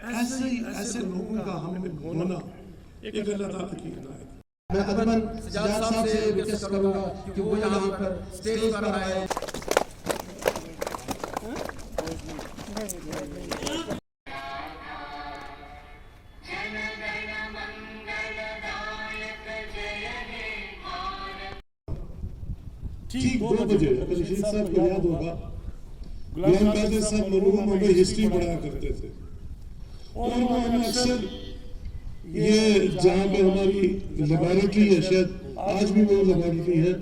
ऐसे लोगों का हमें होना एक अल्लाह ताला की इनायत। मैं अदबन सजाद साहब से रिक्वेस्ट करूंगा कि वो यहाँ पर स्टेज पर आए। ठीक 2 बजे अगर रशीद साहब को याद होगा, गुलाम कादिर साहब मरहूम हमें हिस्ट्री पढ़ाया करते थे और वो हमें अक्सर ये जहाँ पे हमारी लेबोरेटरी है, शायद आज भी वो लेबोरेटरी है,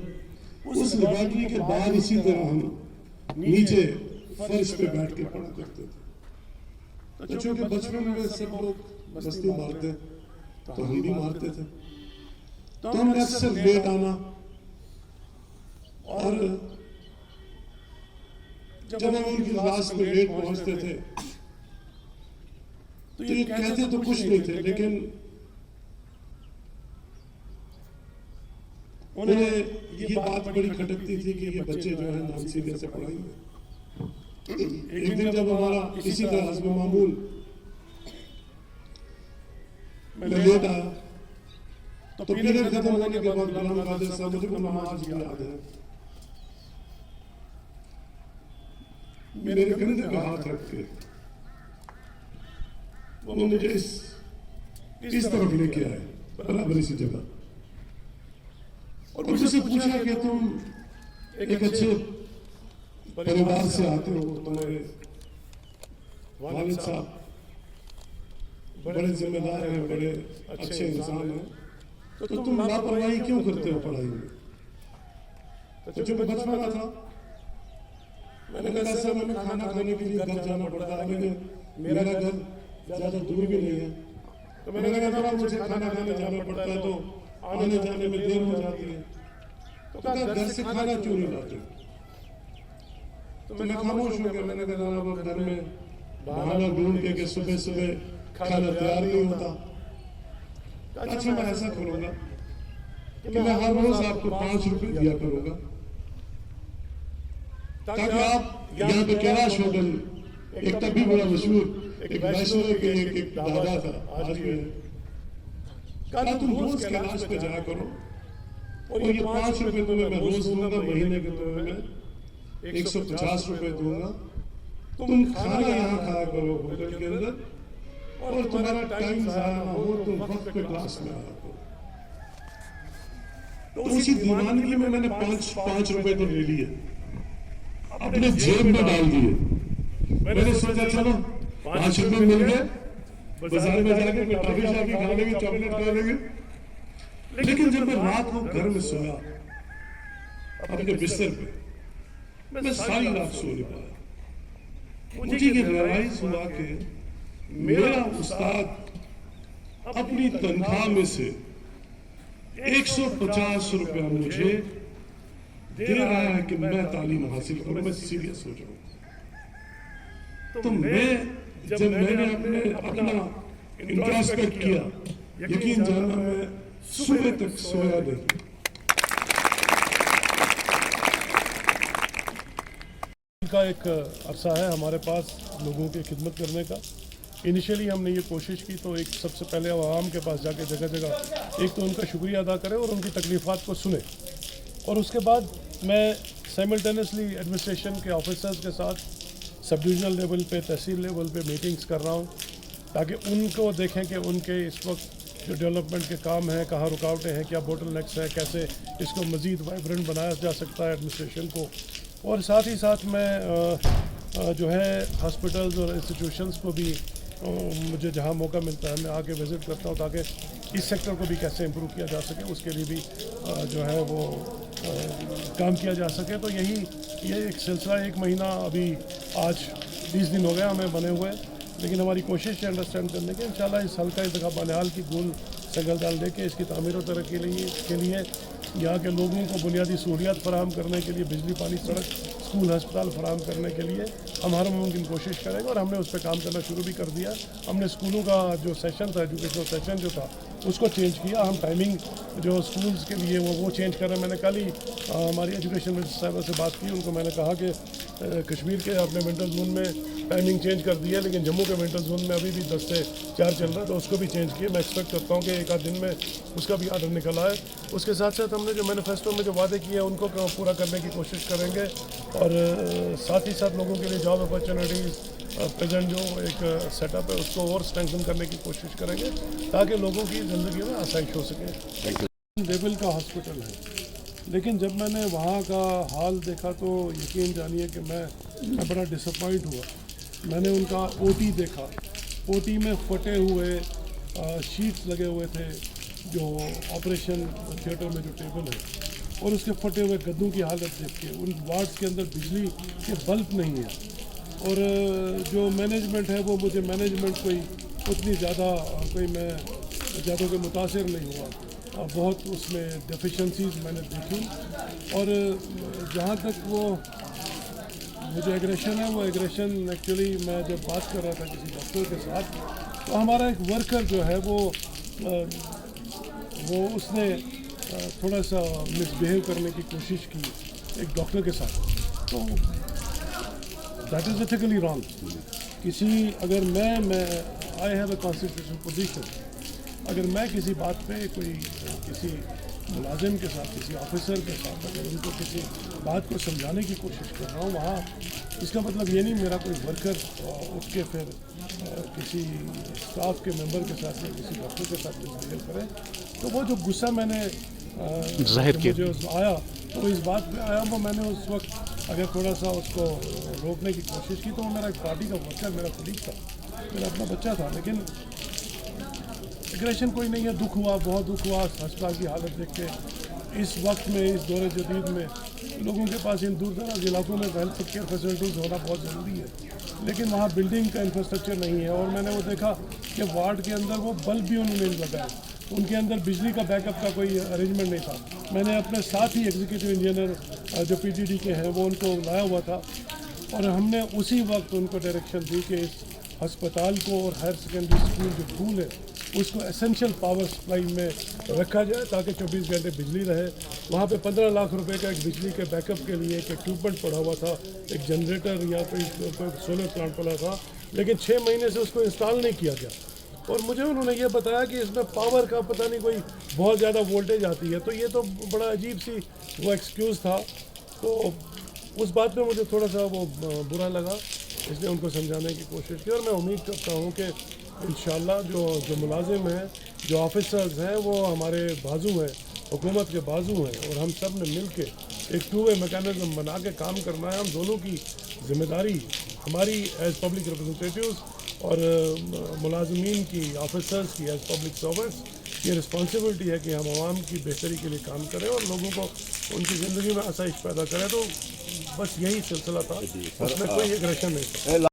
उस लेबोरेटरी के बाहर इसी तरह हम नीचे फर्श पे बैठ के पढ़ा करते थे। तो चूंकि बचपन में सब लोग मस्ती मारते तो हम भी मारते थे, तो हमने अक्सर लेट आना, और जब हम उनकी क्लास में लेट पहुंचते थे तो ये कहते तो कुछ नहीं थे, लेकिन उन्हें ये बात बड़ी खटकती थी कि ये बच्चे जो है नाम सीधे से पढ़ाएंगे। एक दिन जब हमारा इसी तरह हस्ब मामूल मैं लेट आया तो पीरियड खत्म होने के बाद गुलाम कादिर साहब, मुझे नमाज याद है, मेरे कंधे पे हाथ रख के वो मुझे इस तरफ लेके आए, बराबर इसी जगह, और मुझसे पूछा कि तुम एक अच्छे परिवार से आते हो, तुम्हारे वालिद साहब बड़े जिम्मेदार हैं, बड़े अच्छे इंसान हैं, तो तुम लापरवाही क्यों करते हो पढ़ाई में? तो जो मैं बचपन का था, मैंने कहा सर हमें खाना खाने के लिए घर जाना पड़ता है, मेरा घर ज्यादा दूर भी नहीं है, तो मैंने कहा था मुझे खाना खाने जाना पड़ता है तो आने जाने में देर हो जाती है, तो कहा घर से खाना क्यों नहीं लाते? तो मैं खामोश हो गया। मैंने कहा जनाब घर में बहाना ढूंढ के सुबह सुबह खाना तैयार नहीं होता। अच्छा मैं ऐसा करूंगा कि मैं हर रोज आपको 5 रुपए दिया करूंगा, ताकि आप यहाँ पे कैलाश होटल, एक तब भी बड़ा मशहूर एक वैष्णव के एक दादा था, आज भी है, कहा तुम रोज कैलाश पे जाया करो और ये 5 रुपए तुम्हें मैं रोज दूंगा, महीने के तुम्हें मैं 150 रुपए दूंगा, तुम खाना यहाँ खाया करो होटल के अंदर, और तुम्हारा टाइम जाया ना हो, तुम वक्त पे क्लास में आया करो। तो उसी दीवानगी में मैंने 5 रुपए तो ले लिए, अपने जेब में डाल दिए। मैंने सोचा चलो 5 रुपए मिल गए, बाजार में जाके कोई टॉफी शाफी खा लेंगे, चॉकलेट खा लेंगे। लेकिन जब मैं रात को घर में सोया अपने बिस्तर पे, मैं सारी रात सो नहीं पाया। मुझे ये रियलाइज हुआ कि मेरा उस्ताद अपनी तनख्वाह में से 150 रुपया मुझे दे रहा है कि मैं तालीम हासिल करूं, मैं सीरियस हो जाऊं। तो जब मैंने अपना इंट्रोस्पेक्ट किया, यकीन जानना मैं सुबह तक सोया नहीं। का एक अरसा है हमारे पास लोगों की खिदमत करने का। इनिशियली हमने ये कोशिश की तो एक सबसे पहले आवाम के पास जाके जगह जगह एक तो उनका शुक्रिया अदा करें और उनकी तकलीफ़ात को सुने, और उसके बाद मैं साइमल्टेनियसली एडमिनिस्ट्रेशन के ऑफिसर्स के साथ सब डिविजनल लेवल पे, तहसील लेवल पे मीटिंग्स कर रहा हूँ, ताकि उनको देखें कि उनके इस वक्त जो डेवलपमेंट के काम हैं, कहाँ रुकावटें हैं, क्या बोटलनेक्स हैं, कैसे इसको मज़ीद वाइब्रेंट बनाया जा सकता है एडमिनिस्ट्रेशन को। और साथ ही साथ मैं जो है हॉस्पिटल्स और इंस्टीट्यूशंस को भी मुझे जहाँ मौका मिलता है मैं आके विज़िट करता हूँ, ताकि इस सेक्टर को भी कैसे इम्प्रूव किया जा सके, उसके लिए भी जो है वो काम किया जा सके। तो ये एक सिलसिला 1 महीना, अभी आज 20 दिन हो गए हमें बने हुए, लेकिन हमारी कोशिश है अंडरस्टैंड करने की। इंशाल्लाह इस हल्का इंतखाब बनिहाल की गोल संगल डाल दे के इसकी तामीर और तरक्की के लिए यहाँ के लोगों को बुनियादी सहूलियात फराहम करने के लिए, बिजली, पानी, सड़क, स्कूल, अस्पताल फराहम करने के लिए हम हर मुमकिन कोशिश करेंगे, और हमने उस पर काम करना शुरू भी कर दिया। हमने स्कूलों का जो सेशन था, एजुकेशनल सेशन जो था, उसको चेंज किया। हम टाइमिंग जो स्कूल्स के लिए वो चेंज कर रहे हैं। मैंने कल ही हमारी एजुकेशन मिनिस्टर साहब से बात की, उनको मैंने कहा कि कश्मीर के अपने विंटर जोन में टाइमिंग चेंज कर दी है, लेकिन जम्मू के विंटर जोन में अभी भी 10 से 4 चल रहा है, तो उसको भी चेंज किया। मैं एक्सपेक्ट करता हूँ कि एक आध दिन में उसका भी ऑर्डर निकल आए। उसके साथ साथ हमने जो मैनिफेस्टो में जो वादे किए हैं उनको पूरा करने की कोशिश करेंगे, और साथ ही साथ लोगों के लिए जॉब अपॉर्चुनिटीज़ प्रेजेंट जो एक सेटअप है उसको और स्ट्रेंथन करने की कोशिश करेंगे, ताकि लोगों की ज़िंदगी में आसाइश हो सके। लेवल का हॉस्पिटल है, लेकिन जब मैंने वहाँ का हाल देखा तो यकीन जानिए कि मैं बड़ा डिसअपॉइंट हुआ। मैंने उनका ओटी देखा, ओटी में फटे हुए शीट्स लगे हुए थे, जो ऑपरेशन थिएटर में जो टेबल है, और उसके फटे हुए गद्दों की हालत देख के, उन वार्ड्स के अंदर बिजली के बल्ब नहीं है, और जो मैनेजमेंट है वो मुझे मैनेजमेंट कोई उतनी ज़्यादा मैं ज़्यादा कोई मुतासिर नहीं हुआ। बहुत उसमें डेफिशिएंसीज मैंने देखी, और जहाँ तक वो मुझे एग्रेशन है, वो एग्रेशन एक्चुअली मैं जब बात कर रहा था किसी डॉक्टर के साथ, तो हमारा एक वर्कर जो है वो उसने थोड़ा सा मिसबिहेव करने की कोशिश की एक डॉक्टर के साथ, तो दैट इज़ एथिकली रॉन्ग। अगर मैं I have a constitutional position, अगर मैं किसी बात पे किसी मुलाजिम के साथ, किसी ऑफिसर के साथ अगर उनको किसी बात को समझाने की कोशिश कर रहा हूँ, वहाँ इसका मतलब ये नहीं मेरा कोई वर्कर उठ के फिर किसी स्टाफ के मेंबर के साथ या किसी डॉक्टर के साथ मिसबिहेव करे। तो वो जो गुस्सा मैंने मुझे आया, तो इस बात पे आया, वो मैंने उस वक्त अगर थोड़ा सा उसको रोकने की कोशिश की, तो वो मेरा एक पार्टी का वर्कर, मेरा कलीग था, मेरा अपना बच्चा था, लेकिन एग्रेशन कोई नहीं है। दुख हुआ, बहुत दुख हुआ अस्पताल की हालत देख के। इस वक्त में, इस दौरे जदीद में लोगों के पास इन दूर दराज इलाकों में हेल्थ केयर फैसिलिटीज़ होना बहुत ज़रूरी है, लेकिन वहाँ बिल्डिंग का इंफ्रास्ट्रक्चर नहीं है। और मैंने वो देखा कि वार्ड के अंदर वो बल्ब भी उन्होंने नहीं लगाए, उनके अंदर बिजली का बैकअप का कोई अरेंजमेंट नहीं था। मैंने अपने साथ ही एग्जीक्यूटिव इंजीनियर जो PGD के हैं वो उनको लाया हुआ था, और हमने उसी वक्त उनको डायरेक्शन दी कि इस अस्पताल को और हायर सेकेंडरी स्कूल जो स्कूल है उसको एसेंशियल पावर सप्लाई में रखा जाए, ताकि 24 घंटे बिजली रहे। वहाँ पे 15 लाख रुपए का एक बिजली के बैकअप के लिए एक इक्विपमेंट पड़ा हुआ था, एक जनरेटर या कोई सोलर प्लांट पड़ा था, लेकिन 6 महीने से उसको इंस्टॉल नहीं किया गया। और मुझे उन्होंने ये बताया कि इसमें पावर का पता नहीं कोई बहुत ज़्यादा वोल्टेज आती है, तो ये तो बड़ा अजीब सी वो एक्सक्यूज़ था। तो उस बात में मुझे थोड़ा सा वो बुरा लगा, इसलिए उनको समझाने की कोशिश की, और मैं उम्मीद करता हूँ कि इंशाल्लाह जो मुलाजिम हैं, जो ऑफिसर्स हैं, वो हमारे बाजू हैं, हुकूमत के बाजू हैं, और हम सब ने मिल के एक टू वे मैकेनिज्म बना के काम करना है। हम दोनों की जिम्मेदारी, हमारी एज पब्लिक रिप्रेजेंटेटिव्स और मुलाजमीन की, ऑफिसर्स की एज पब्लिक सर्वेंट्स, ये रिस्पॉन्सिबिलिटी है कि हम आवाम की बेहतरी के लिए काम करें और लोगों को उनकी ज़िंदगी में आसाइश पैदा करें। तो बस यही सिलसिला था, उसमें कोई एग्रेशन नहीं था।